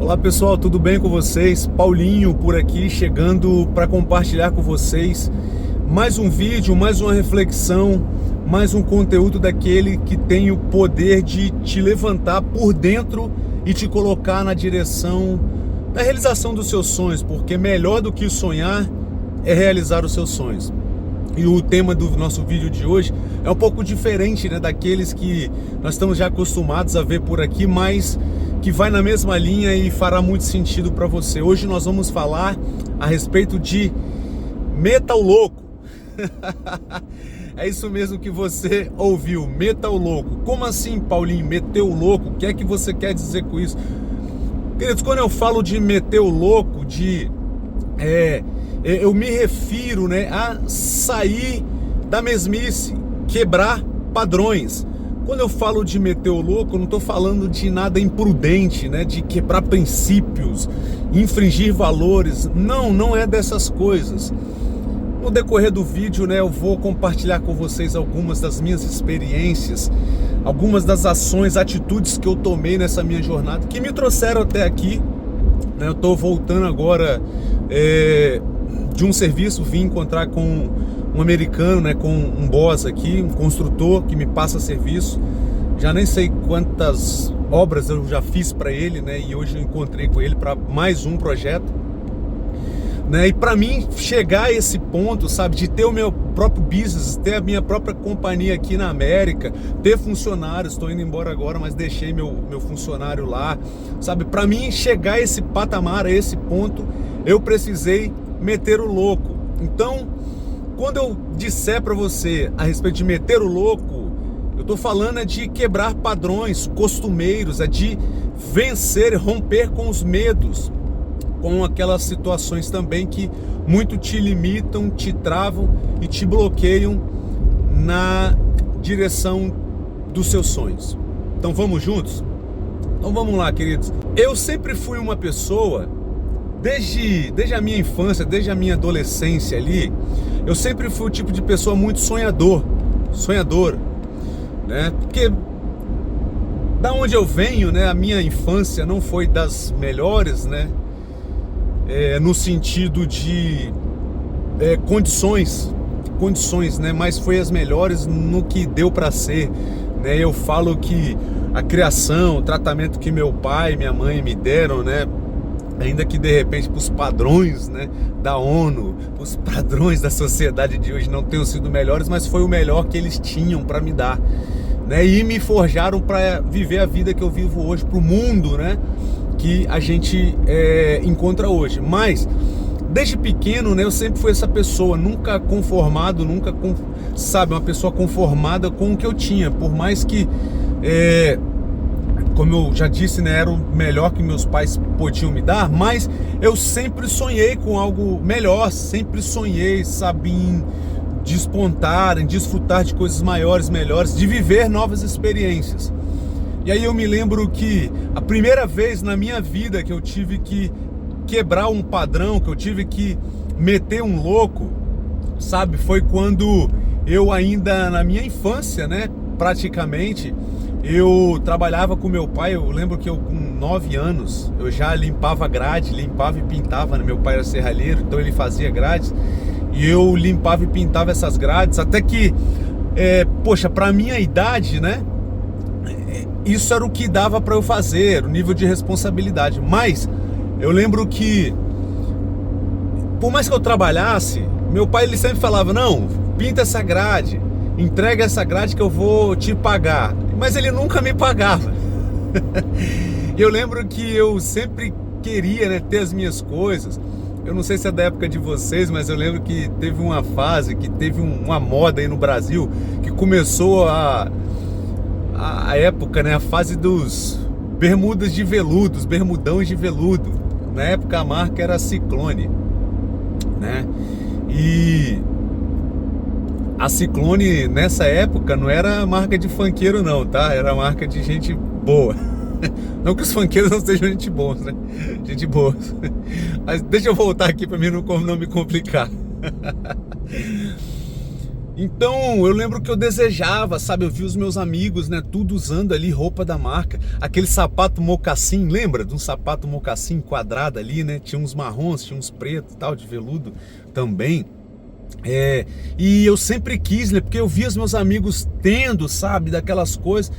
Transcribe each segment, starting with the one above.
Olá pessoal, tudo bem com vocês? Paulinho por aqui, chegando para compartilhar com vocês mais um vídeo, mais uma reflexão, mais um conteúdo daquele que tem o poder de te levantar por dentro e te colocar na direção da realização dos seus sonhos, porque melhor do que sonhar é realizar os seus sonhos. E o tema do nosso vídeo de hoje é um pouco diferente, né, daqueles que nós estamos já acostumados a ver por aqui, mas que vai na mesma linha e fará muito sentido para você. Hoje nós vamos falar a respeito de meta o louco. É isso mesmo que você ouviu, meta o louco. Como assim, Paulinho, meter o louco? O que é que você quer dizer com isso? Queridos, quando eu falo de meter o louco, eu me refiro, né, a sair da mesmice, quebrar padrões. Quando eu falo de meter o louco, eu não estou falando de nada imprudente, né, de quebrar princípios, infringir valores. Não é dessas coisas. No decorrer do vídeo, né, eu vou compartilhar com vocês algumas das minhas experiências, algumas das ações, atitudes que eu tomei nessa minha jornada, que me trouxeram até aqui. Né, eu estou voltando agora de um serviço, vim encontrar com um americano, né, com um boss aqui, um construtor que me passa serviço. Já nem sei quantas obras eu já fiz para ele, né, e hoje eu encontrei com ele para mais um projeto, né, e para mim chegar a esse ponto, sabe, de ter o meu próprio business, ter a minha própria companhia aqui na América, ter funcionários, estou indo embora agora, mas deixei meu funcionário lá, sabe, para mim chegar a esse patamar, a esse ponto, eu precisei meter o louco. Então, quando eu disser para você a respeito de meter o louco, eu estou falando de quebrar padrões costumeiros, de vencer, romper com os medos, com aquelas situações também que muito te limitam, te travam e te bloqueiam na direção dos seus sonhos. Então vamos juntos? Então vamos lá, queridos. Eu sempre fui uma pessoa, desde a minha infância, desde a minha adolescência ali, eu sempre fui o tipo de pessoa muito sonhadora, né? Porque da onde eu venho, né, a minha infância não foi das melhores, né? No sentido de condições, né? Mas foi as melhores no que deu para ser, né? Eu falo que a criação, o tratamento que meu pai e minha mãe me deram, né? Ainda que de repente para os padrões, né, da ONU, os padrões da sociedade de hoje não tenham sido melhores, mas foi o melhor que eles tinham para me dar, né, e me forjaram para viver a vida que eu vivo hoje, para o mundo, né, que a gente encontra hoje. Mas desde pequeno, né, eu sempre fui essa pessoa, nunca conformado, sabe, uma pessoa conformada com o que eu tinha, por mais que como eu já disse, né, era o melhor que meus pais podiam me dar, mas eu sempre sonhei com algo melhor, sempre sonhei, sabe, em despontar, em desfrutar de coisas maiores, melhores, de viver novas experiências. E aí eu me lembro que a primeira vez na minha vida que eu tive que quebrar um padrão, que eu tive que meter um louco, sabe, foi quando eu ainda na minha infância, né, praticamente, eu trabalhava com meu pai. Eu lembro que eu com 9 anos, eu já limpava grade, limpava e pintava, né? Meu pai era serralheiro, então ele fazia grades, e eu limpava e pintava essas grades, até que, poxa, pra minha idade, né, isso era o que dava pra eu fazer, o nível de responsabilidade. Mas eu lembro que, por mais que eu trabalhasse, meu pai ele sempre falava, não, pinta essa grade, entrega essa grade que eu vou te pagar. Mas ele nunca me pagava. Eu lembro que eu sempre queria, né, ter as minhas coisas. Eu não sei se é da época de vocês, mas eu lembro que teve uma fase, que teve uma moda aí no Brasil, que começou a época, né, a fase dos bermudas de veludo, os bermudões de veludo. Na época a marca era Ciclone, né? E a Ciclone, nessa época, não era marca de funkeiro não, tá? Era marca de gente boa. Não que os funkeiros não sejam gente boa, né? Gente boa. Mas deixa eu voltar aqui para mim não me complicar. Então, eu lembro que eu desejava, sabe? Eu vi os meus amigos, né? Tudo usando ali roupa da marca. Aquele sapato mocassim, lembra? De um sapato mocassim quadrado ali, né? Tinha uns marrons, tinha uns pretos e tal, de veludo também. E eu sempre quis, né? Porque eu via os meus amigos tendo, sabe? Daquelas coisas.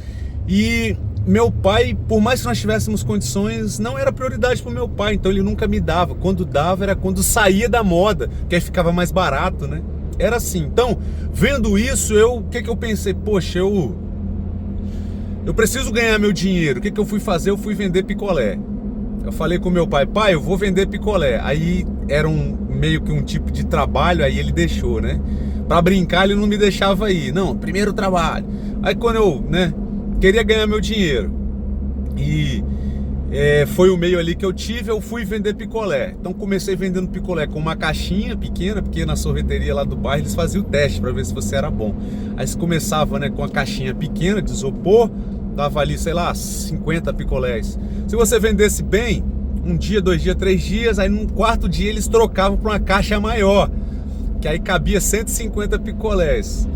E meu pai, por mais que nós tivéssemos condições, não era prioridade para o meu pai. Então ele nunca me dava. Quando dava, era quando saía da moda, que aí ficava mais barato, né? Era assim. Então, vendo isso, o que eu pensei? Poxa, eu preciso ganhar meu dinheiro. O que eu fui fazer? Eu fui vender picolé. Eu falei com meu pai, eu vou vender picolé. Aí era meio que um tipo de trabalho, aí ele deixou, né? Pra brincar, ele não me deixava ir. Não, primeiro trabalho. Aí quando eu, né, queria ganhar meu dinheiro e foi o meio ali que eu tive, eu fui vender picolé. Então comecei vendendo picolé com uma caixinha pequena, porque na sorveteria lá do bairro eles faziam o teste para ver se você era bom. Aí você começava, né, com a caixinha pequena de isopor, dava ali, sei lá, 50 picolés. Se você vendesse bem, um dia, 2 dias, 3 dias, aí no quarto dia eles trocavam para uma caixa maior, que aí cabia 150 picolés.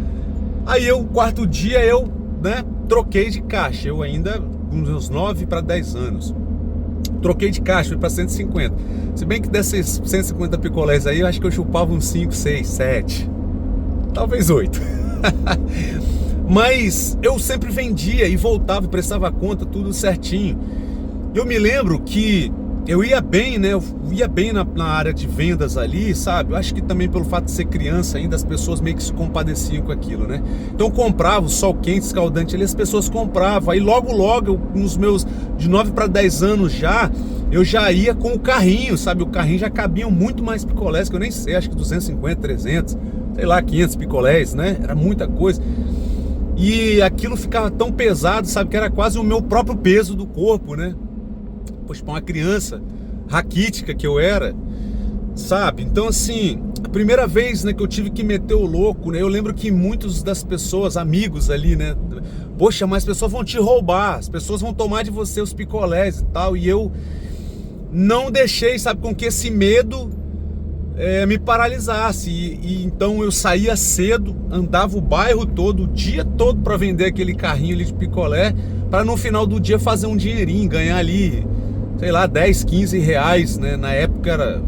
Aí quarto dia né, troquei de caixa, eu ainda com uns 9 para 10 anos. Troquei de caixa, fui para 150. Se bem que desses 150 picolés aí, eu acho que eu chupava uns 5, 6, 7, talvez 8. Mas eu sempre vendia e voltava, prestava conta, tudo certinho. Eu me lembro que eu ia bem, né? Eu ia bem na área de vendas ali, sabe? Eu acho que também pelo fato de ser criança ainda, as pessoas meio que se compadeciam com aquilo, né? Então eu comprava o sol quente, escaldante ali, as pessoas compravam. Aí logo, nos meus de 9 para 10 anos eu já ia com o carrinho, sabe? O carrinho já cabiam muito mais picolés, que eu nem sei, acho que 250, 300, sei lá, 500 picolés, né? Era muita coisa. E aquilo ficava tão pesado, sabe? Que era quase o meu próprio peso do corpo, né? Poxa, para uma criança raquítica que eu era, sabe? Então assim, a primeira vez, né, que eu tive que meter o louco, né? Eu lembro que muitos das pessoas, amigos ali, né? Poxa, mas as pessoas vão te roubar, as pessoas vão tomar de você os picolés e tal. E eu não deixei, sabe, com que esse medo me paralisasse. E então eu saía cedo, andava o bairro todo, o dia todo para vender aquele carrinho ali de picolé, para no final do dia fazer um dinheirinho, ganhar ali, sei lá, 10, 15 reais, né? Na época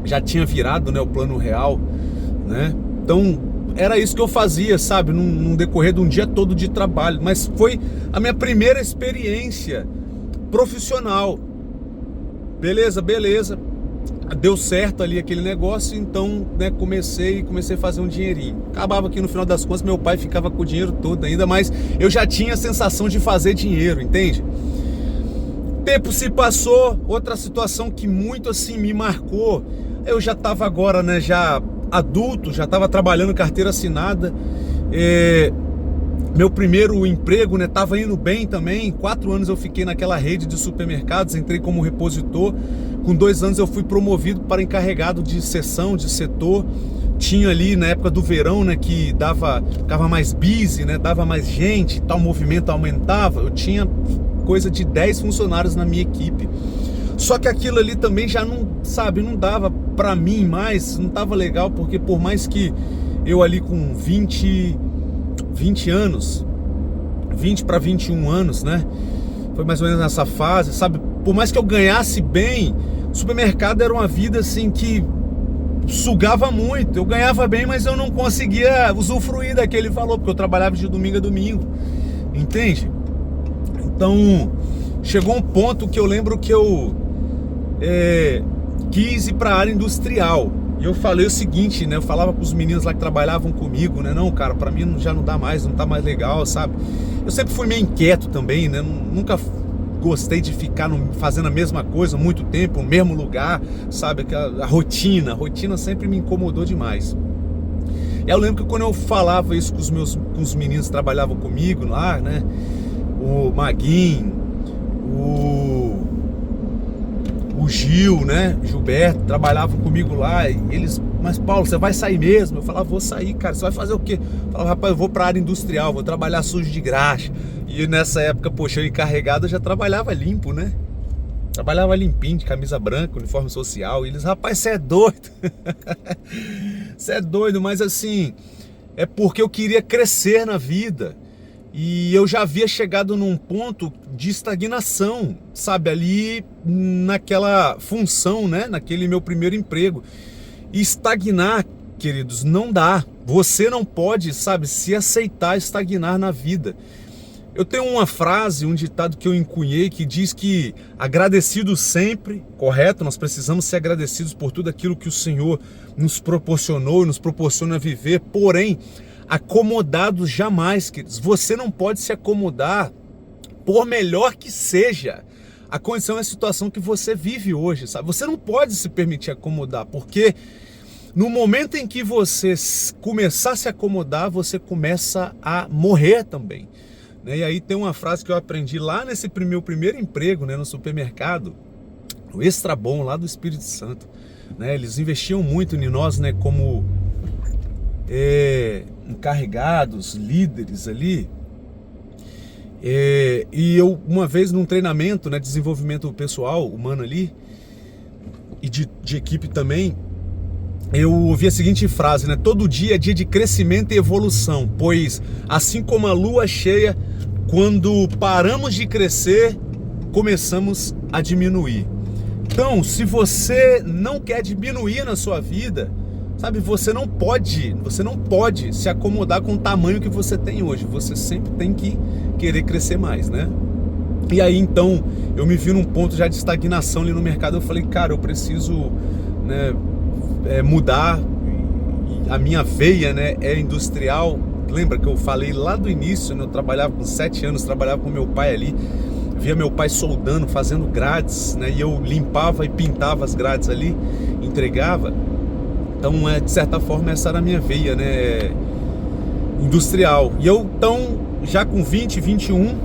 já tinha virado, né, o plano real, né? Então era isso que eu fazia, sabe, num decorrer de um dia todo de trabalho. Mas foi a minha primeira experiência profissional. Beleza. Deu certo ali aquele negócio, então, né, comecei a fazer um dinheirinho. Acabava que no final das contas meu pai ficava com o dinheiro todo ainda, mas eu já tinha a sensação de fazer dinheiro, entende? Tempo se passou, outra situação que muito assim me marcou. Eu já estava agora, né, já adulto, já estava trabalhando carteira assinada. Meu primeiro emprego, né, tava indo bem também. 4 anos eu fiquei naquela rede de supermercados, entrei como repositor. Com 2 anos eu fui promovido para encarregado de seção, de setor. Tinha ali na época do verão, né, que ficava mais busy, né, dava mais gente, tal, o movimento aumentava. Eu tinha coisa de 10 funcionários na minha equipe. Só que aquilo ali também já não, sabe, não dava pra mim mais, não tava legal, porque por mais que eu ali com 20 anos, 20 para 21 anos, né, foi mais ou menos nessa fase, sabe, por mais que eu ganhasse bem, o supermercado era uma vida assim que sugava muito. Eu ganhava bem, mas eu não conseguia usufruir daquele valor, porque eu trabalhava de domingo a domingo, entende? Então chegou um ponto que eu lembro que eu quis ir para a área industrial. E eu falei o seguinte, né? Eu falava com os meninos lá que trabalhavam comigo, né? Não, cara, para mim já não dá mais, não tá mais legal, sabe? Eu sempre fui meio inquieto também, né? Nunca gostei de ficar fazendo a mesma coisa muito tempo, no mesmo lugar, sabe? A rotina sempre me incomodou demais. E eu lembro que quando eu falava isso com os meninos que trabalhavam comigo lá, né? O Maguinho, o Gil, né? Gilberto, trabalhavam comigo lá. E eles, mas Paulo, você vai sair mesmo? Eu falava, vou sair, cara. Você vai fazer o quê? Eu falava, rapaz, eu vou pra área industrial, vou trabalhar sujo de graxa. E nessa época, poxa, eu encarregado, eu já trabalhava limpo, né? Trabalhava limpinho, de camisa branca, uniforme social. E eles, rapaz, você é doido. Você é doido, mas assim, é porque eu queria crescer na vida. E eu já havia chegado num ponto de estagnação, sabe, ali naquela função, né, naquele meu primeiro emprego. E estagnar, queridos, não dá. Você não pode, sabe, se aceitar estagnar na vida. Eu tenho uma frase, um ditado que eu encunhei que diz que agradecido sempre, correto? Nós precisamos ser agradecidos por tudo aquilo que o Senhor nos proporcionou e nos proporciona viver, porém, acomodados jamais, queridos. Você não pode se acomodar, por melhor que seja a condição e a situação que você vive hoje, sabe? Você não pode se permitir acomodar, porque no momento em que você começar a se acomodar, você começa a morrer também. E aí tem uma frase que eu aprendi lá nesse meu primeiro emprego, né, no supermercado, o Extra Bom, lá do Espírito Santo. Eles investiam muito em nós, né, como encarregados, líderes ali. E eu, uma vez num treinamento, né, desenvolvimento pessoal, humano ali, e de equipe também, eu ouvi a seguinte frase, né? Todo dia é dia de crescimento e evolução, pois assim como a lua cheia, quando paramos de crescer, começamos a diminuir. Então, se você não quer diminuir na sua vida, sabe, você não pode se acomodar com o tamanho que você tem hoje. Você sempre tem que querer crescer mais, né? E aí, então, eu me vi num ponto já de estagnação ali no mercado. Eu falei, cara, eu preciso, né, mudar. A minha veia, né, é industrial. Lembra que eu falei lá do início, né? Eu trabalhava com 7 anos, trabalhava com meu pai ali. Via meu pai soldando, fazendo grades, né? E eu limpava e pintava as grades ali, entregava. Então, de certa forma, essa era a minha veia, né, industrial. E eu, então, já com 20, 21,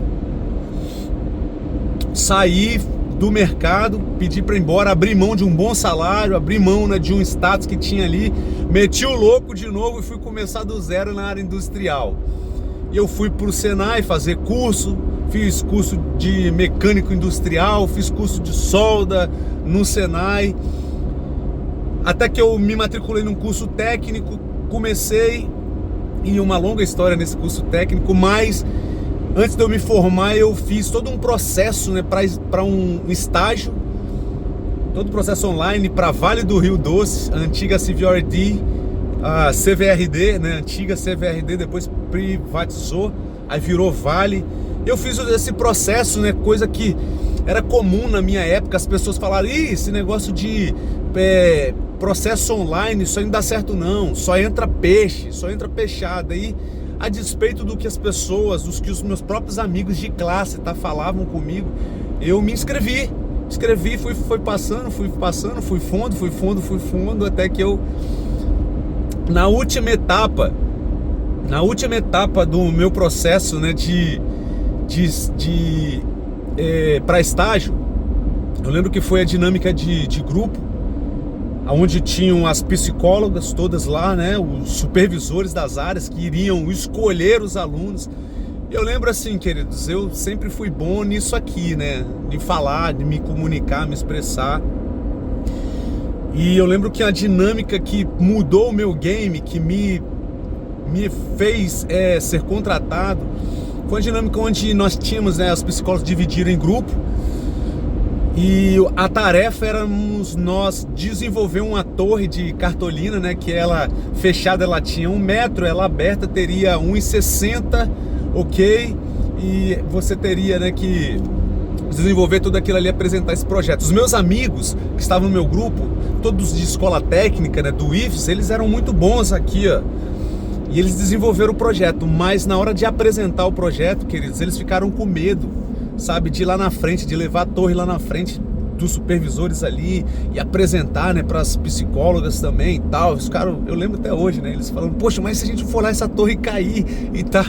saí do mercado, pedi para ir embora, abri mão de um bom salário, abri mão, né, de um status que tinha ali, meti o louco de novo e fui começar do zero na área industrial. E eu fui para o Senai fazer curso, fiz curso de mecânico industrial, fiz curso de solda no Senai, até que eu me matriculei num curso técnico, comecei em uma longa história nesse curso técnico, mas antes de eu me formar eu fiz todo um processo, né, para um estágio, todo o processo online para Vale do Rio Doce, a antiga CVRD, a CVRD, né, antiga CVRD, depois privatizou, aí virou Vale. Eu fiz esse processo, né, coisa que era comum na minha época, as pessoas falaram, esse negócio de processo online, isso aí não dá certo não, só entra peixe, só entra peixada. E a despeito do que as pessoas, os meus próprios amigos de classe falavam comigo, eu me inscrevi, fui passando, fui fundo, até que eu, na última etapa do meu processo, né, para estágio, eu lembro que foi a dinâmica de grupo, onde tinham as psicólogas todas lá, né, os supervisores das áreas que iriam escolher os alunos. Eu lembro assim, queridos, eu sempre fui bom nisso aqui, né, de falar, de me comunicar, me expressar. E eu lembro que a dinâmica que mudou o meu game, que me fez ser contratado, foi a dinâmica onde nós tínhamos, né, as psicólogas dividiram em grupo. E a tarefa éramos nós desenvolver uma torre de cartolina, né, que ela fechada ela tinha 1 metro, ela aberta teria 1,60, ok? E você teria, né, que desenvolver tudo aquilo ali, apresentar esse projeto. Os meus amigos que estavam no meu grupo, todos de escola técnica, né, do IFES, eles eram muito bons aqui, ó. E eles desenvolveram o projeto, mas na hora de apresentar o projeto, queridos, eles ficaram com medo, sabe, de ir lá na frente, de levar a torre lá na frente dos supervisores ali e apresentar, né, para as psicólogas também e tal. Os caras, eu lembro até hoje, né, eles falando, poxa, mas se a gente for lá essa torre cair e tal.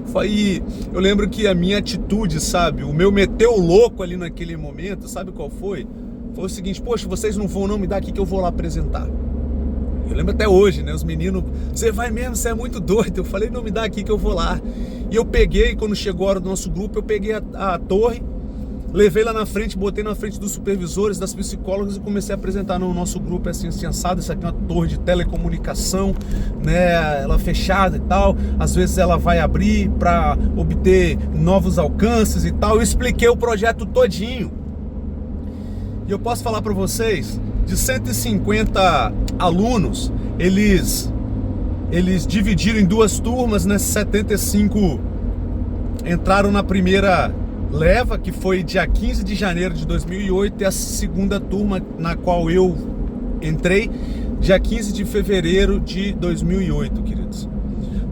Foi, eu lembro que a minha atitude, sabe, o meu meter o louco ali naquele momento, sabe qual foi? Foi o seguinte, poxa, vocês não vão não me dar aqui que eu vou lá apresentar. Eu lembro até hoje, né, os meninos, você vai mesmo, você é muito doido. Eu falei, não, me dá aqui que eu vou lá. E eu peguei, quando chegou a hora do nosso grupo, eu peguei a torre, Levei lá na frente, botei na frente dos supervisores, das psicólogas e comecei a apresentar no nosso grupo, assim, assado, isso aqui é uma torre de telecomunicação, né, ela fechada e tal, às vezes ela vai abrir para obter novos alcances e tal. Eu expliquei o projeto todinho. E eu posso falar para vocês, de 150 alunos, eles dividiram em duas turmas, né, 75 entraram na primeira leva, que foi dia 15 de janeiro de 2008, e a segunda turma, na qual eu entrei, dia 15 de fevereiro de 2008, queridos.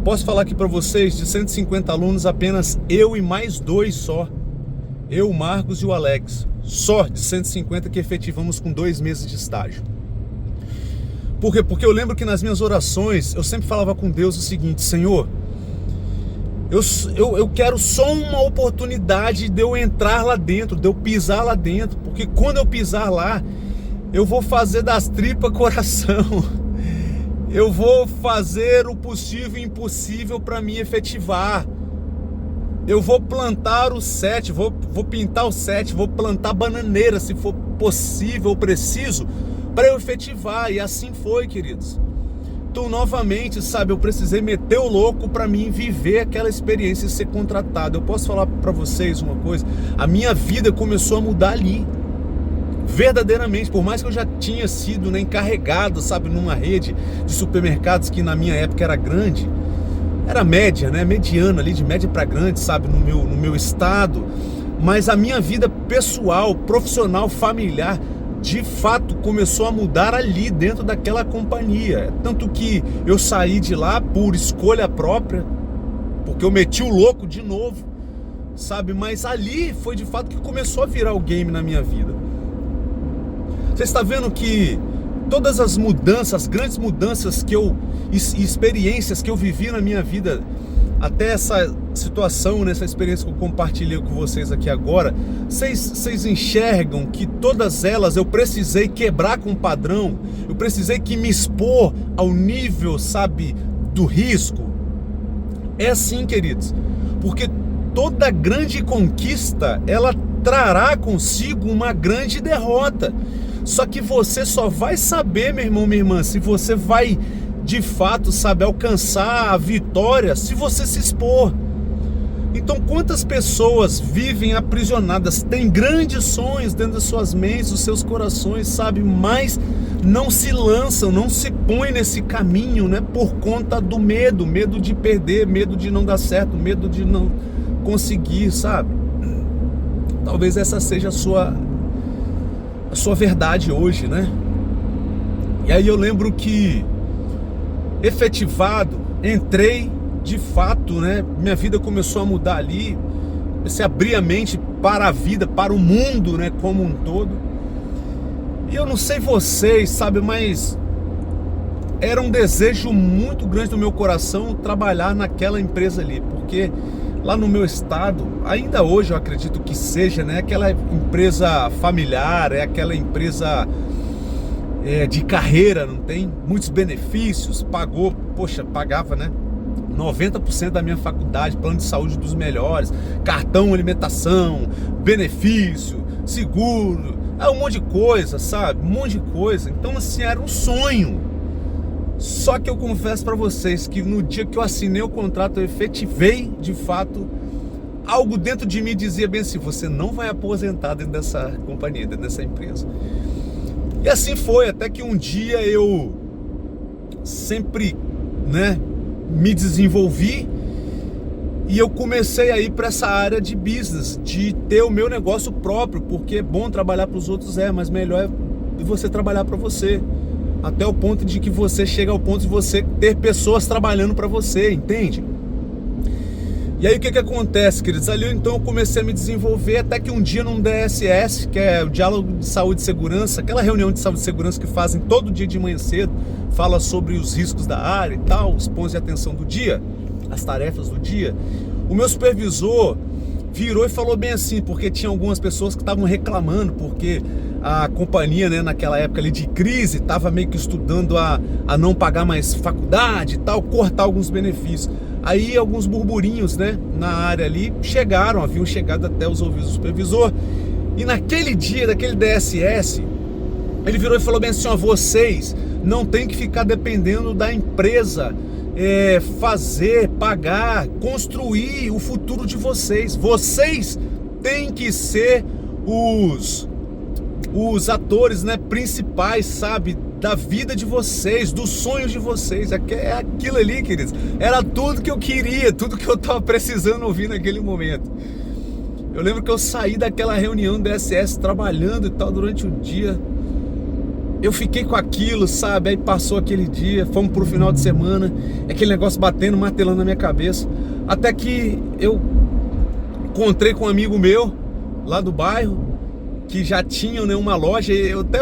Posso falar aqui para vocês, de 150 alunos, apenas eu e mais 2 só, eu, o Marcos e o Alex, só de 150 que efetivamos com 2 meses de estágio. Por quê? Porque eu lembro que nas minhas orações, eu sempre falava com Deus o seguinte: Senhor, eu quero só uma oportunidade de eu entrar lá dentro, de eu pisar lá dentro, porque quando eu pisar lá, eu vou fazer das tripas coração, eu vou fazer o possível e impossível para me efetivar, eu vou plantar o 7, vou pintar o 7, vou plantar bananeira se for possível ou preciso, para eu efetivar. E assim foi, queridos. Então, novamente, sabe, eu precisei meter o louco para mim viver aquela experiência e ser contratado. Eu posso falar para vocês uma coisa: a minha vida começou a mudar ali, verdadeiramente. Por mais que eu já tinha sido, né, encarregado, sabe, numa rede de supermercados que na minha época era grande, era média, né, mediana ali, de média para grande, sabe, no meu estado. Mas a minha vida pessoal, profissional, familiar, de fato começou a mudar ali dentro daquela companhia. Tanto que eu saí de lá por escolha própria, porque eu meti o louco de novo, sabe? Mas ali foi de fato que começou a virar o game na minha vida. Você está vendo que todas as mudanças, as grandes mudanças e experiências que eu vivi na minha vida, até essa situação, nessa experiência que eu compartilhei com vocês aqui agora, vocês enxergam que todas elas eu precisei quebrar com o padrão, eu precisei que me expor ao nível, sabe, do risco? É assim, queridos, porque toda grande conquista, ela trará consigo uma grande derrota. Só que você só vai saber, meu irmão, minha irmã, se você vai de fato, sabe, alcançar a vitória se você se expor. Então, quantas pessoas vivem aprisionadas, têm grandes sonhos dentro das suas mentes, dos seus corações, sabe, mas não se lançam, não se põem nesse caminho, né, por conta do medo de perder, medo de não dar certo, medo de não conseguir, sabe? Talvez essa seja a sua verdade hoje, né? E aí eu lembro que, efetivado, entrei de fato, né? Minha vida começou a mudar ali, comecei a abrir a mente para a vida, para o mundo, né, como um todo. E eu não sei vocês, sabe, mas era um desejo muito grande do meu coração trabalhar naquela empresa ali, porque lá no meu estado, ainda hoje eu acredito que seja, né, aquela empresa familiar, é aquela empresa de carreira, não tem muitos benefícios, pagava, né, 90% da minha faculdade, plano de saúde dos melhores, cartão alimentação, benefício, seguro, um monte de coisa, sabe, um monte de coisa. Então, assim, era um sonho. Só que eu confesso para vocês que no dia que eu assinei o contrato, eu efetivei, de fato, algo dentro de mim dizia bem assim: você não vai aposentar dentro dessa companhia, dentro dessa empresa. E assim foi, até que um dia eu sempre, né, me desenvolvi e eu comecei a ir para essa área de business, de ter o meu negócio próprio, porque é bom trabalhar para os outros, mas melhor é você trabalhar para você, até o ponto de que você chega ao ponto de você ter pessoas trabalhando para você, entende? E aí o que acontece, queridos? Ali então eu comecei a me desenvolver, até que um dia num DSS, que é o Diálogo de Saúde e Segurança, aquela reunião de saúde e segurança que fazem todo dia de manhã cedo, fala sobre os riscos da área e tal, os pontos de atenção do dia, as tarefas do dia. O meu supervisor virou e falou bem assim, porque tinha algumas pessoas que estavam reclamando, porque a companhia, né, naquela época ali de crise, estava meio que estudando a não pagar mais faculdade e tal, cortar alguns benefícios. Aí alguns burburinhos, né, na área ali haviam chegado até os ouvidos do supervisor, E naquele dia, daquele DSS, ele virou e falou bem assim, ó, vocês não tem que ficar dependendo da empresa fazer, pagar, construir o futuro de vocês. Vocês têm que ser os atores, né, principais, sabe, da vida de vocês, dos sonhos de vocês. É aquilo ali, queridos, era tudo que eu queria, tudo que eu tava precisando ouvir naquele momento. Eu lembro que eu saí daquela reunião do DSS trabalhando e tal durante o dia. Eu fiquei com aquilo, sabe? Aí passou aquele dia, fomos pro final de semana, aquele negócio batendo, martelando na minha cabeça. Até que eu encontrei com um amigo meu lá do bairro, que já tinha, né, uma loja. Eu até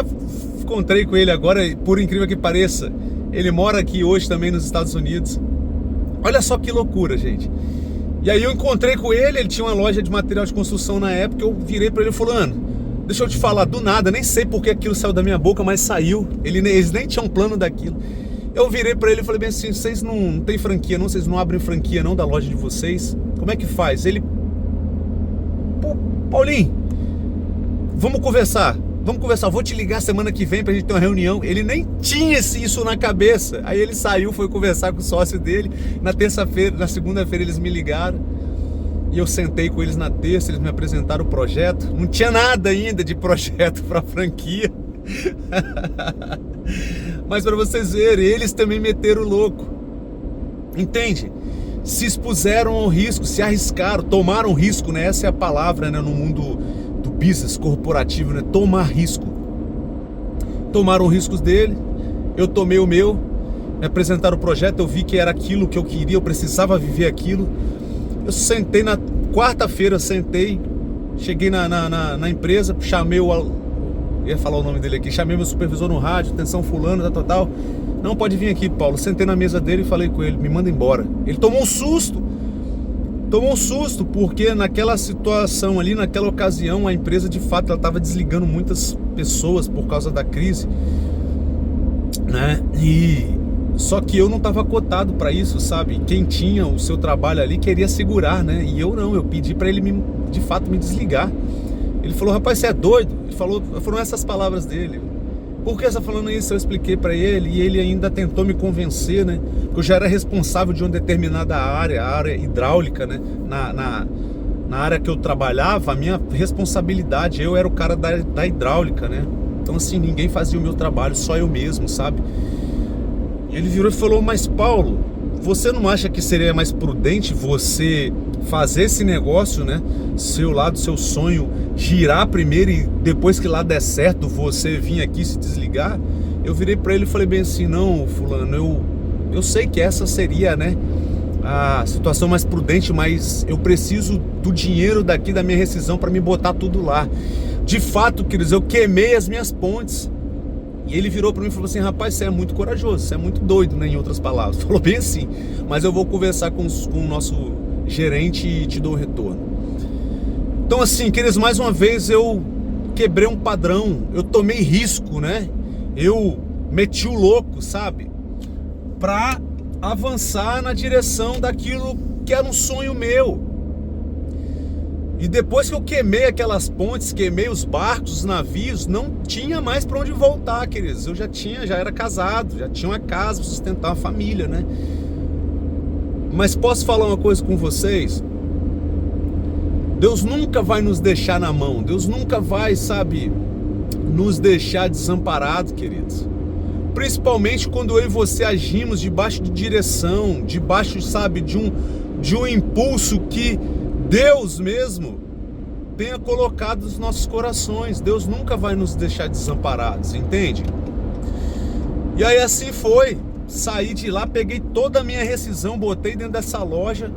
encontrei com ele agora, por incrível que pareça. Ele mora aqui hoje também nos Estados Unidos. Olha só que loucura, gente. E aí eu encontrei com ele tinha uma loja de material de construção na época. Eu virei para ele falando, deixa eu te falar, do nada, nem sei porque aquilo saiu da minha boca, mas saiu. Eles nem tinham plano daquilo. Eu virei pra ele e falei bem assim, vocês não tem franquia não? Vocês não abrem franquia não da loja de vocês? Como é que faz? Ele, pô, Paulinho, vamos conversar, vou te ligar semana que vem pra gente ter uma reunião. Ele nem tinha isso na cabeça. Aí ele saiu, foi conversar com o sócio dele. Na segunda-feira eles me ligaram. E eu sentei com eles na terça, eles me apresentaram o projeto. Não tinha nada ainda de projeto para franquia. Mas para vocês verem, eles também meteram o louco. Entende? Se expuseram ao risco, se arriscaram, tomaram risco, né? Essa é a palavra, né? No mundo do business corporativo, né? Tomar risco. Tomaram riscos dele, eu tomei o meu, me apresentaram o projeto, eu vi que era aquilo que eu queria, eu precisava viver aquilo. Eu sentei na quarta-feira, cheguei na empresa, chamei ia falar o nome dele aqui, chamei meu supervisor no rádio, atenção fulano, tal. Não, pode vir aqui, Paulo. Sentei na mesa dele e falei com ele, me manda embora. Ele tomou um susto, porque naquela situação ali, naquela ocasião, a empresa de fato ela estava desligando muitas pessoas por causa da crise, né? Só que eu não estava cotado para isso, sabe? Quem tinha o seu trabalho ali queria segurar, né? E eu não, eu pedi para ele de fato me desligar. Ele falou, rapaz, você é doido? Foram essas palavras dele. Por que você está falando isso? Eu expliquei para ele e ele ainda tentou me convencer, né? Que eu já era responsável de uma determinada área, a área hidráulica, né? Na área que eu trabalhava, a minha responsabilidade, eu era o cara da hidráulica, né? Então assim, ninguém fazia o meu trabalho, só eu mesmo, sabe? Ele virou e falou, mas Paulo, você não acha que seria mais prudente você fazer esse negócio, né? Seu sonho, girar primeiro e depois que lá der certo, você vir aqui se desligar? Eu virei para ele e falei bem assim, não, fulano, eu sei que essa seria, né, a situação mais prudente, mas eu preciso do dinheiro daqui da minha rescisão para me botar tudo lá. De fato, queridos, eu queimei as minhas pontes. E ele virou para mim e falou assim, rapaz, você é muito corajoso, você é muito doido, né, em outras palavras. Falou bem assim, mas eu vou conversar com o nosso gerente e te dou o retorno. Então assim, queridos, mais uma vez eu quebrei um padrão, eu tomei risco, né? Eu meti o louco, sabe? Para avançar na direção daquilo que era um sonho meu. E depois que eu queimei aquelas pontes, queimei os barcos, os navios, não tinha mais para onde voltar, queridos. Eu já era casado, já tinha uma casa, sustentar uma família, né? Mas posso falar uma coisa com vocês? Deus nunca vai nos deixar na mão, Deus nunca vai, sabe, nos deixar desamparados, queridos. Principalmente quando eu e você agimos debaixo de direção, debaixo, sabe, de um impulso que Deus mesmo tenha colocado nos nossos corações. Deus nunca vai nos deixar desamparados, entende? E aí assim foi. Saí de lá, peguei toda a minha rescisão, botei dentro dessa loja.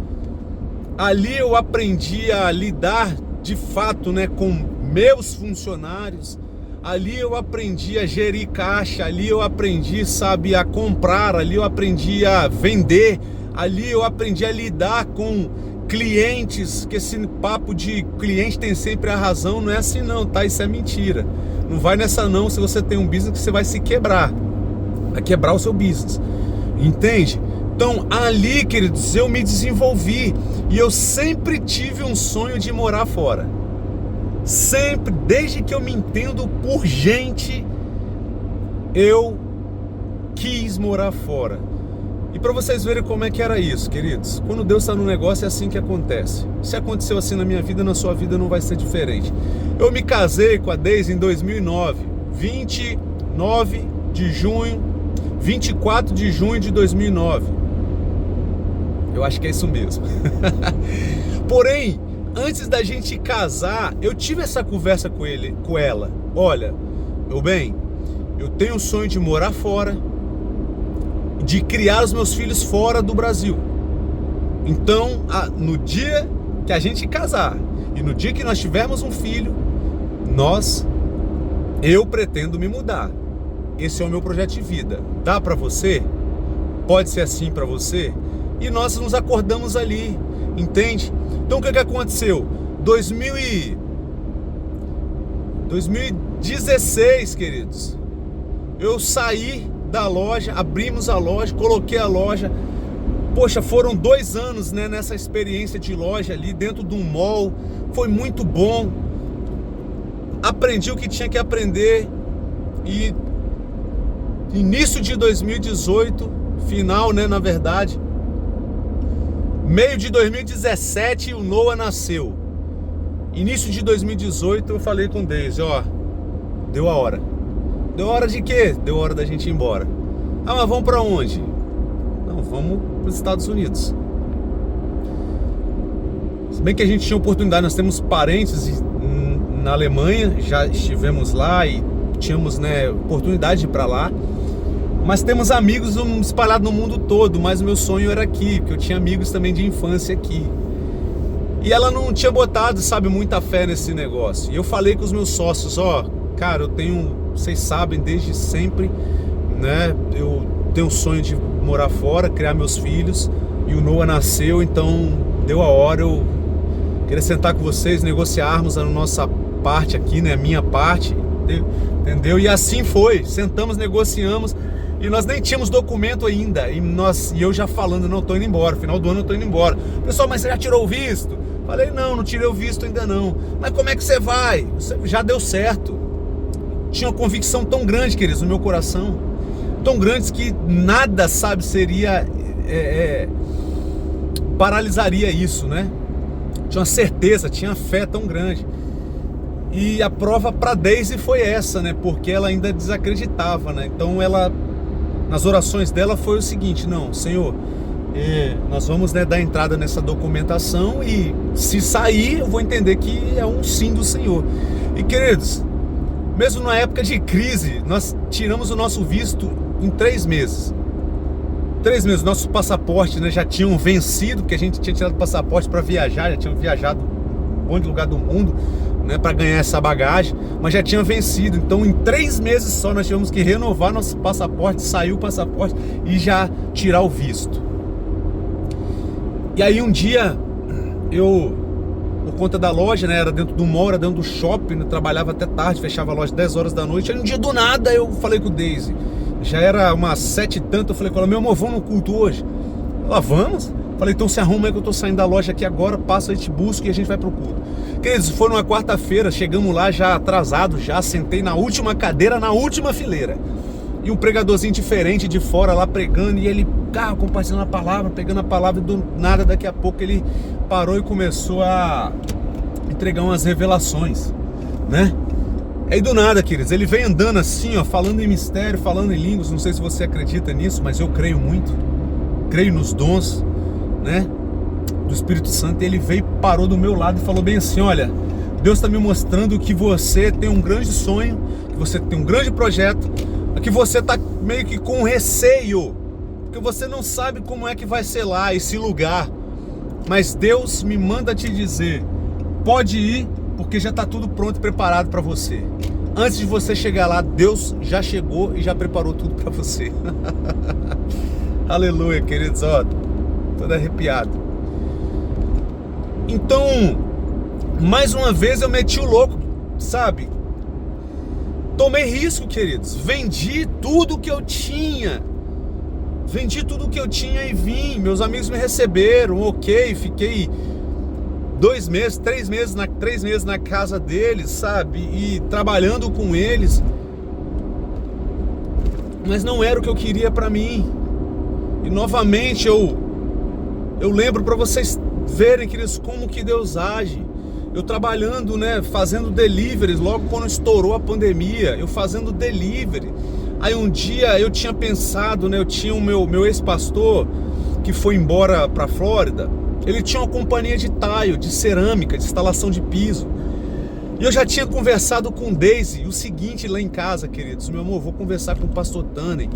Ali eu aprendi a lidar de fato, né, com meus funcionários. Ali eu aprendi a gerir caixa, ali eu aprendi, sabe, a comprar, ali eu aprendi a vender, ali eu aprendi a lidar com clientes, que esse papo de cliente tem sempre a razão, não é assim não, tá? Isso é mentira. Não vai nessa não, se você tem um business que você vai se quebrar, vai quebrar o seu business, entende? Então ali, queridos, eu me desenvolvi e eu sempre tive um sonho de morar fora. Sempre, desde que eu me entendo por gente, eu quis morar fora. E para vocês verem como é que era isso, queridos, quando Deus está no negócio é assim que acontece. Se aconteceu assim na minha vida, na sua vida não vai ser diferente. Eu me casei com a Deise em 2009, 29 de junho, 24 de junho de 2009. Eu acho que é isso mesmo. Porém, antes da gente casar, eu tive essa conversa com ela. Olha, meu bem, eu tenho o sonho de morar fora, de criar os meus filhos fora do Brasil. Então, no dia que a gente casar e no dia que nós tivermos um filho, eu pretendo me mudar. Esse é o meu projeto de vida. Dá para você? Pode ser assim para você? E nós nos acordamos ali, entende? Então o que aconteceu? 2016, queridos, eu saí da loja, abrimos a loja, coloquei a loja. Poxa, foram 2 anos, né, nessa experiência de loja ali dentro de um mall. Foi muito bom. Aprendi o que tinha que aprender. E início de 2018, final, né, na verdade, meio de 2017, o Noah nasceu. Início de 2018 eu falei com o Deise, deu a hora. Deu hora de quê? Deu hora da gente ir embora. Ah, mas vamos pra onde? Não, vamos pros Estados Unidos. Se bem que a gente tinha oportunidade, nós temos parentes na Alemanha, já estivemos lá e tínhamos, né, oportunidade de ir pra lá. Mas temos amigos espalhados no mundo todo, mas o meu sonho era aqui, porque eu tinha amigos também de infância aqui. E ela não tinha botado, sabe, muita fé nesse negócio. E eu falei com os meus sócios, cara, vocês sabem, desde sempre, né, eu tenho um sonho de morar fora, criar meus filhos, e o Noah nasceu, então deu a hora, eu queria sentar com vocês, negociarmos a nossa parte aqui, né, a minha parte, entendeu? E assim foi, sentamos, negociamos, e nós nem tínhamos documento ainda, e eu já falando, não, tô indo embora, final do ano eu tô indo embora. Pessoal, mas você já tirou o visto? Falei, não tirei o visto ainda não. Mas como é que você vai? Já deu certo. Tinha uma convicção tão grande, queridos, no meu coração, tão grande que nada, sabe, paralisaria isso, né? Tinha uma certeza, tinha fé tão grande. E a prova para Deise foi essa, né? Porque ela ainda desacreditava, né? Então ela, nas orações dela foi o seguinte: não, Senhor, nós vamos, né, dar entrada nessa documentação e se sair eu vou entender que é um sim do Senhor. E queridos, mesmo na época de crise, nós tiramos o nosso visto em 3 meses. 3 meses, nossos passaportes, né, já tinham vencido, porque a gente tinha tirado o passaporte para viajar, já tinham viajado um monte de lugar do mundo, né, para ganhar essa bagagem, mas já tinha vencido. Então em 3 meses só nós tivemos que renovar nosso passaporte, sair o passaporte e já tirar o visto. E aí um dia por conta da loja, né, era dentro do mall, era dentro do shopping, né, trabalhava até tarde, fechava a loja 10 horas da noite. Aí um dia do nada eu falei com o Deise, já era umas 7 e tanto, eu falei com ela, meu amor, vamos no culto hoje? Ela, vamos? Falei, então se arruma aí que eu tô saindo da loja aqui agora, passa aí, te busco e a gente vai pro culto. Queridos, foi numa quarta-feira, chegamos lá já atrasado, já sentei na última cadeira, na última fileira. E um pregadorzinho diferente de fora lá pregando, e ele, compartilhando a palavra, pegando a palavra, e do nada, daqui a pouco ele parou e começou a entregar umas revelações, né? Aí do nada, queridos, ele vem andando assim, falando em mistério, falando em línguas. Não sei se você acredita nisso, mas eu creio muito, creio nos dons, né, do Espírito Santo. E ele veio, parou do meu lado e falou bem assim: olha, Deus está me mostrando que você tem um grande sonho, que você tem um grande projeto, que você está meio que com receio, porque você não sabe como é que vai ser lá, esse lugar. Mas Deus me manda te dizer, pode ir, porque já está tudo pronto e preparado para você. Antes de você chegar lá, Deus já chegou e já preparou tudo para você. Aleluia, queridos, todo arrepiado. Então, mais uma vez eu meti o louco, sabe? Tomei risco, queridos. Vendi tudo que eu tinha. E vim. Meus amigos me receberam, ok, fiquei 2 meses, 3 meses na casa deles, sabe? E trabalhando com eles. Mas não era o que eu queria pra mim. E novamente eu lembro pra vocês verem, queridos, como que Deus age. Eu trabalhando, né, fazendo deliveries, logo quando estourou a pandemia, eu fazendo delivery. Aí um dia eu tinha pensado, né, eu tinha o meu ex-pastor que foi embora pra Flórida. Ele tinha uma companhia de tile, de cerâmica, de instalação de piso. E eu já tinha conversado com o Daisy o seguinte lá em casa, queridos: meu amor, vou conversar com o pastor Tannen,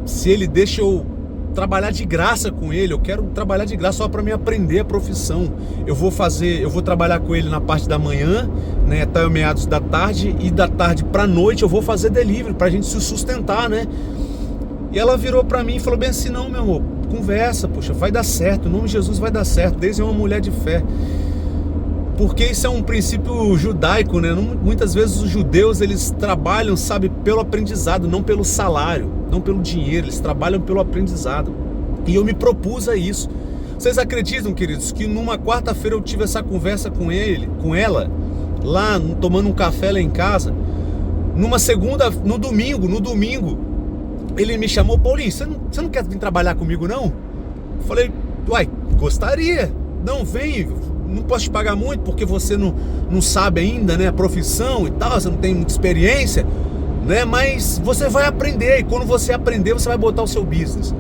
se ele deixa eu trabalhar de graça com ele. Eu quero trabalhar de graça só para me aprender a profissão. Eu vou trabalhar com ele na parte da manhã, né, até meados da tarde, e da tarde pra noite eu vou fazer delivery pra gente se sustentar, né? E ela virou pra mim e falou bem assim: não, meu amor, conversa, poxa, vai dar certo, em nome de Jesus vai dar certo. Daisy é uma mulher de fé. Porque isso é um princípio judaico, né? Muitas vezes os judeus, eles trabalham, sabe, pelo aprendizado, não pelo salário, não pelo dinheiro. Eles trabalham pelo aprendizado. E eu me propus a isso. Vocês acreditam, queridos, que numa quarta-feira eu tive essa conversa com ela, lá tomando um café lá em casa. No domingo, ele me chamou: Paulinho, você não quer vir trabalhar comigo, não? Eu falei: uai, gostaria. Não, vem. Não posso te pagar muito porque você não sabe ainda, né, a profissão e tal, você não tem muita experiência, né, mas você vai aprender, e quando você aprender, você vai botar o seu business.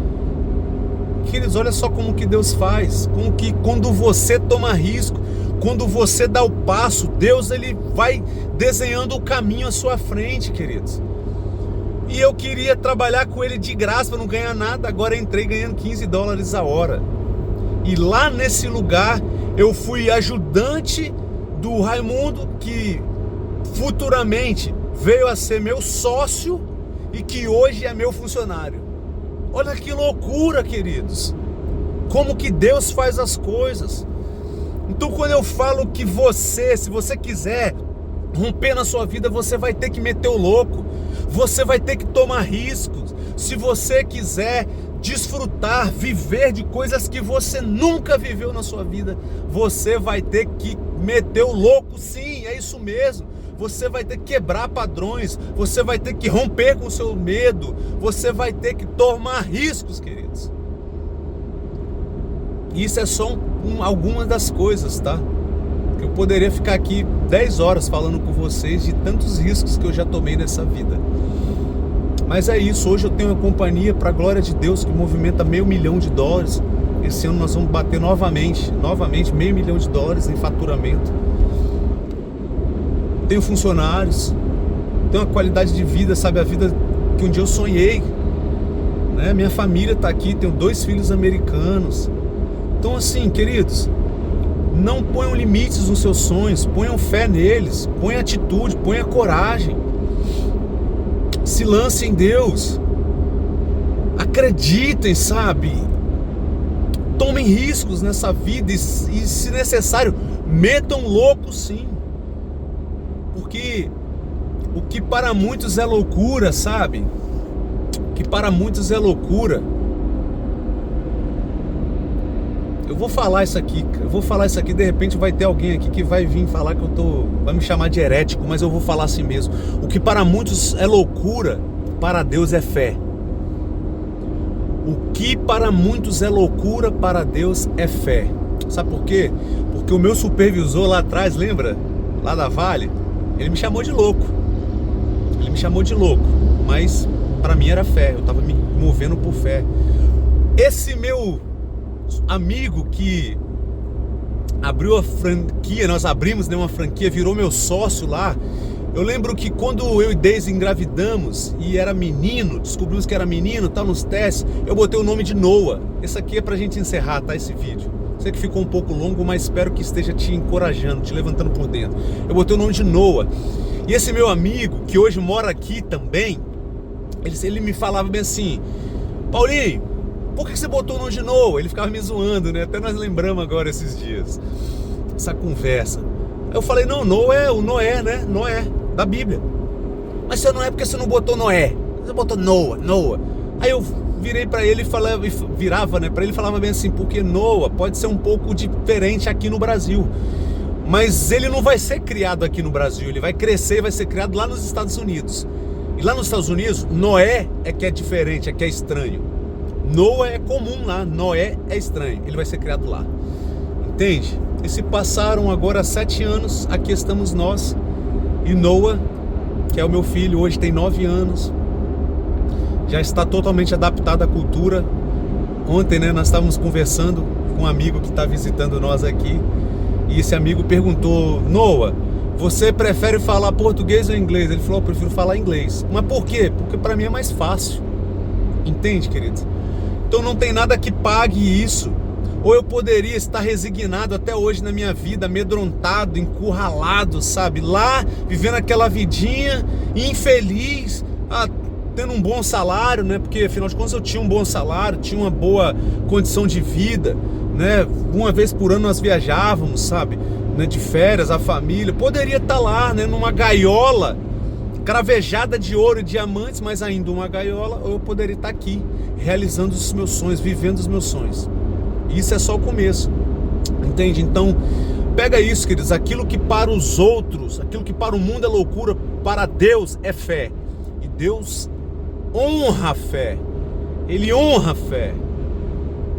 Queridos, olha só como que Deus faz, como que quando você toma risco, quando você dá o passo, Deus, ele vai desenhando o caminho à sua frente, queridos. E eu queria trabalhar com ele de graça para não ganhar nada, agora entrei ganhando $15 a hora. E lá nesse lugar eu fui ajudante do Raimundo, que futuramente veio a ser meu sócio e que hoje é meu funcionário. Olha que loucura, queridos. Como que Deus faz as coisas. Então quando eu falo que se você quiser romper na sua vida, você vai ter que meter o louco. Você vai ter que tomar riscos. Se você quiser desfrutar, viver de coisas que você nunca viveu na sua vida, você vai ter que meter o louco, sim, é isso mesmo. Você vai ter que quebrar padrões, você vai ter que romper com o seu medo, você vai ter que tomar riscos, queridos. Isso é só algumas das coisas, tá? Eu poderia ficar aqui 10 horas falando com vocês de tantos riscos que eu já tomei nessa vida. Mas é isso, hoje eu tenho uma companhia, para a glória de Deus, que movimenta $500 mil. Esse ano nós vamos bater novamente $500 mil em faturamento. Tenho funcionários, tenho uma qualidade de vida, sabe, a vida que um dia eu sonhei, né? Minha família está aqui, tenho 2 filhos americanos. Então assim, queridos, não ponham limites nos seus sonhos, ponham fé neles, ponham atitude, ponham coragem. Se lancem em Deus, acreditem, sabe? Tomem riscos nessa vida e se necessário, metam louco, sim. Porque o que para muitos é loucura, sabe? O que para muitos é loucura. Eu vou falar isso aqui, de repente vai ter alguém aqui que vai vir falar que vai me chamar de herético, mas eu vou falar assim mesmo. O que para muitos é loucura, para Deus é fé. O que para muitos é loucura, para Deus é fé. Sabe por quê? Porque o meu supervisor lá atrás, lembra? Lá da Vale, ele me chamou de louco. Mas para mim era fé, eu estava me movendo por fé. Esse meu amigo que abriu a franquia, nós abrimos, né, uma franquia, virou meu sócio lá. Eu lembro que quando eu e Daisy engravidamos e era menino, descobrimos que era menino, tá nos testes, eu botei o nome de Noah. Esse aqui é pra gente encerrar, tá, esse vídeo. Sei que ficou um pouco longo, mas espero que esteja te encorajando, te levantando por dentro. Eu botei o nome de Noah. E esse meu amigo, que hoje mora aqui também, ele me falava bem assim: Paulinho, por que você botou o nome de Noah? Ele ficava me zoando, né? Até nós lembramos agora esses dias, essa conversa. Aí eu falei: não, Noah é o Noé, né? Noé, da Bíblia. Mas você não é porque você não botou Noé, você botou Noah. Aí eu virei para ele e virava, né, para ele, falava bem assim, porque Noah pode ser um pouco diferente aqui no Brasil, mas ele não vai ser criado aqui no Brasil, ele vai crescer e vai ser criado lá nos Estados Unidos. E lá nos Estados Unidos, Noé é que é diferente, é que é estranho. Noah é comum lá, Noé é estranho, ele vai ser criado lá. Entende? E se passaram agora 7 anos, aqui estamos nós, e Noah, que é o meu filho, hoje tem 9 anos, já está totalmente adaptado à cultura. Ontem, né, nós estávamos conversando com um amigo que está visitando nós aqui, e esse amigo perguntou: Noah, você prefere falar português ou inglês? Ele falou: eu prefiro falar inglês. Mas por quê? Porque para mim é mais fácil. Entende, queridos? Então não tem nada que pague isso. Ou eu poderia estar resignado até hoje na minha vida, amedrontado, encurralado, sabe? Lá, vivendo aquela vidinha, infeliz, tendo um bom salário, né? Porque afinal de contas eu tinha um bom salário, tinha uma boa condição de vida, né? Uma vez por ano nós viajávamos, sabe? Né? De férias, a família. Poderia estar lá, né? Numa gaiola, cravejada de ouro e diamantes, mas ainda uma gaiola. Ou eu poderia estar aqui, realizando os meus sonhos, vivendo os meus sonhos. Isso é só o começo, entende? Então, pega isso, queridos. Aquilo que para os outros, aquilo que para o mundo é loucura, para Deus é fé. E Deus honra a fé. Ele honra a fé.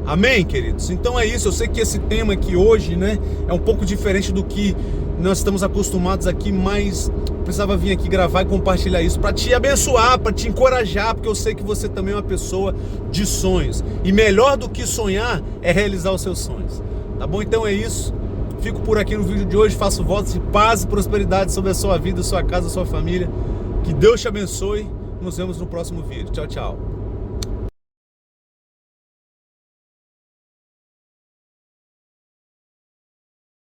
Amém, queridos? Então é isso. Eu sei que esse tema aqui hoje, né, é um pouco diferente do que nós estamos acostumados aqui, mas precisava vir aqui gravar e compartilhar isso para te abençoar, para te encorajar, porque eu sei que você também é uma pessoa de sonhos. E melhor do que sonhar é realizar os seus sonhos. Tá bom? Então é isso. Fico por aqui no vídeo de hoje. Faço votos de paz e prosperidade sobre a sua vida, a sua casa, a sua família. Que Deus te abençoe. Nos vemos no próximo vídeo. Tchau, tchau.